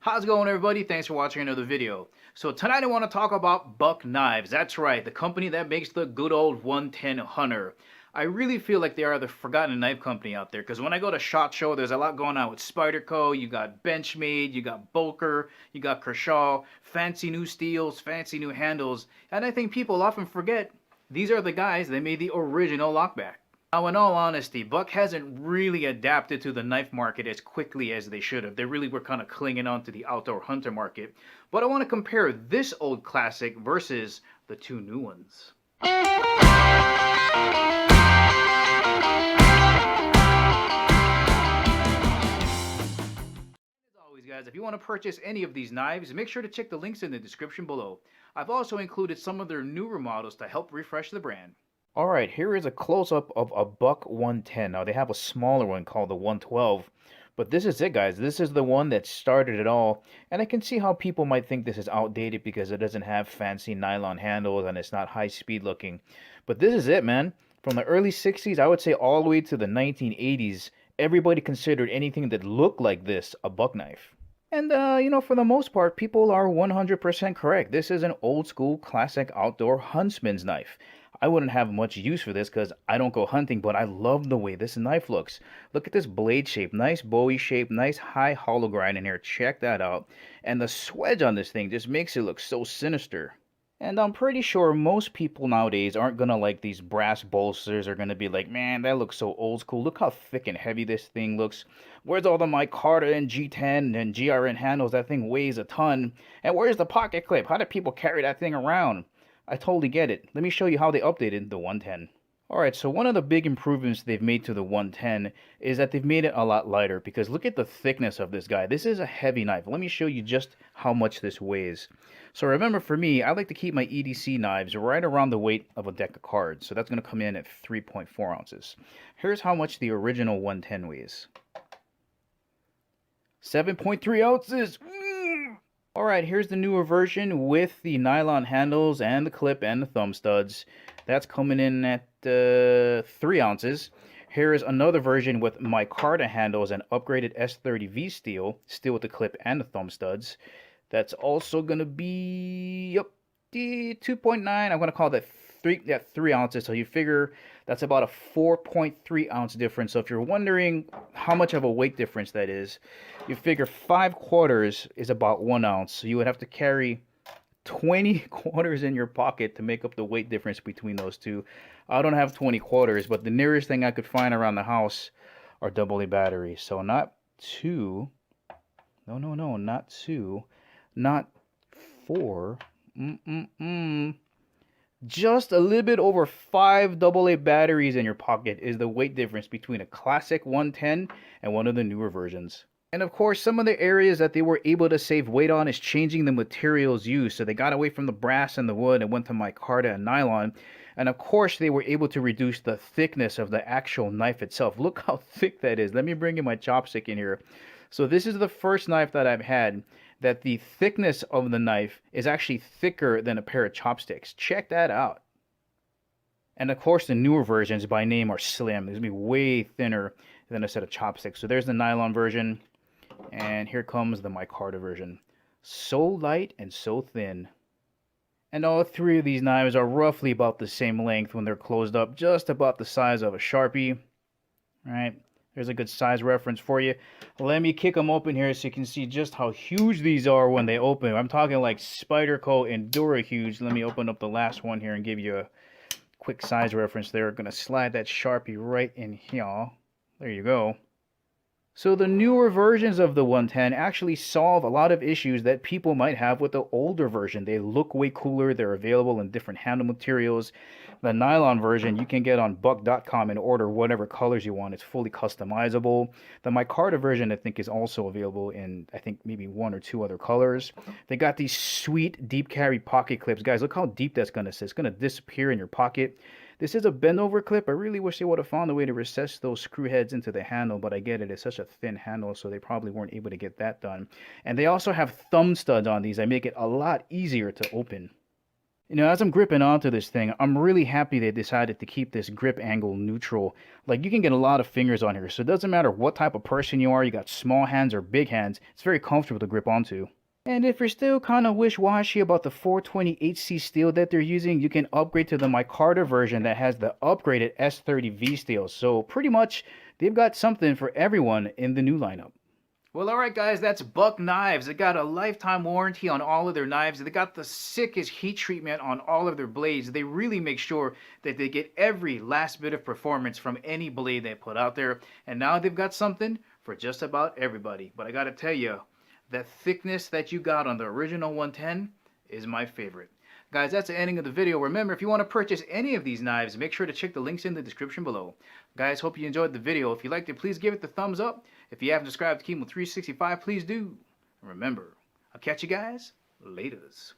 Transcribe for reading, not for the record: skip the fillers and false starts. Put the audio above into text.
How's it going, everybody? Thanks for watching another video. So tonight I want to talk about Buck Knives. That's right, the company that makes the good old 110 Hunter. I really feel like they are the forgotten knife company out there, because when I go to SHOT Show, there's a lot going on with Spyderco. You got Benchmade, you got Boker, you got Kershaw, fancy new steels, fancy new handles, and I think people often forget these are the guys that made the original lockback. Now, in all honesty, Buck hasn't really adapted to the knife market as quickly as they should have. They really were kind of clinging on to the outdoor hunter market. But I want to compare this old classic versus the two new ones. As always, guys, if you want to purchase any of these knives, make sure to check the links in the description below. I've also included some of their newer models to help refresh the brand. Alright, here is a close-up of a Buck 110. Now, they have a smaller one called the 112, but this is it, guys. This is the one that started it all, and I can see how people might think this is outdated because it doesn't have fancy nylon handles and it's not high-speed looking. But this is it, man. From the early 60s, I would say all the way to the 1980s, everybody considered anything that looked like this a Buck knife. And, for the most part, people are 100% correct. This is an old-school, classic outdoor huntsman's knife. I wouldn't have much use for this because I don't go hunting, but I love the way this knife looks. Look at this blade shape. Nice Bowie shape, nice high hollow grind in here. Check that out. And the swedge on this thing just makes it look so sinister. And I'm pretty sure most people nowadays aren't going to like these brass bolsters. Are going to be like, man, that looks so old school. Look how thick and heavy this thing looks. Where's all the Micarta and G10 and GRN handles? That thing weighs a ton. And where's the pocket clip? How do people carry that thing around? I totally get it. Let me show you how they updated the 110. Alright, so one of the big improvements they've made to the 110 is that they've made it a lot lighter, because look at the thickness of this guy. This is a heavy knife. Let me show you just how much this weighs. So remember, for me, I like to keep my EDC knives right around the weight of a deck of cards. So that's going to come in at 3.4 ounces. Here's how much the original 110 weighs. 7.3 ounces! Alright, here's the newer version with the nylon handles and the clip and the thumb studs. That's coming in at 3 ounces. Here is another version with micarta handles and upgraded S30V steel, still with the clip and the thumb studs. That's also going to be, yep, 2.9. I'm going to call that 3 ounces. So you figure that's about a 4.3 ounce difference. So if you're wondering how much of a weight difference that is, you figure 5 quarters is about 1 ounce. So you would have to carry 20 quarters in your pocket to make up the weight difference between those two. I don't have 20 quarters, but the nearest thing I could find around the house are AA batteries. So not 2, not 2, not 4, just a little bit over 5 AA batteries in your pocket is the weight difference between a classic 110 and one of the newer versions. And of course, some of the areas that they were able to save weight on is changing the materials used. So they got away from the brass and the wood and went to micarta and nylon. And of course, they were able to reduce the thickness of the actual knife itself. Look how thick that is. Let me bring in my chopstick in here. So this is the first knife that I've had that the thickness of the knife is actually thicker than a pair of chopsticks. Check that out. And of course, the newer versions by name are slim. These will be way thinner than a set of chopsticks. So there's the nylon version. And here comes the micarta version. So light and so thin. And all three of these knives are roughly about the same length when they're closed up. Just about the size of a Sharpie. Alright, there's a good size reference for you. Let me kick them open here so you can see just how huge these are when they open. I'm talking like Spyderco Endura huge. Let me open up the last one here and give you a quick size reference there. I'm going to slide that Sharpie right in here. There you go. So the newer versions of the 110 actually solve a lot of issues that people might have with the older version. They look way cooler. They're available in different handle materials. The nylon version you can get on buck.com and order whatever colors you want. It's fully customizable. The micarta version I think is also available in I think maybe 1 or 2 other colors. They got these sweet deep carry pocket clips. Guys, look how deep that's going to sit. It's going to disappear in your pocket. This is a bend over clip. I really wish they would have found a way to recess those screw heads into the handle, but I get it. It's such a thin handle, so they probably weren't able to get that done. And they also have thumb studs on these that make it a lot easier to open. You know, as I'm gripping onto this thing, I'm really happy they decided to keep this grip angle neutral. Like, you can get a lot of fingers on here, so it doesn't matter what type of person you are, you got small hands or big hands, it's very comfortable to grip onto. And if you're still kind of wish-washy about the 420 HC steel that they're using, you can upgrade to the Micarta version that has the upgraded S30V steel. So pretty much, they've got something for everyone in the new lineup. Well, alright guys, that's Buck Knives. They got a lifetime warranty on all of their knives. They got the sickest heat treatment on all of their blades. They really make sure that they get every last bit of performance from any blade they put out there. And now they've got something for just about everybody. But I gotta tell you, that thickness that you got on the original 110 is my favorite. Guys, that's the ending of the video. Remember, if you want to purchase any of these knives, make sure to check the links in the description below. Guys, hope you enjoyed the video. If you liked it, please give it the thumbs up. If you haven't subscribed to Chemo365, please do. And remember, I'll catch you guys laters.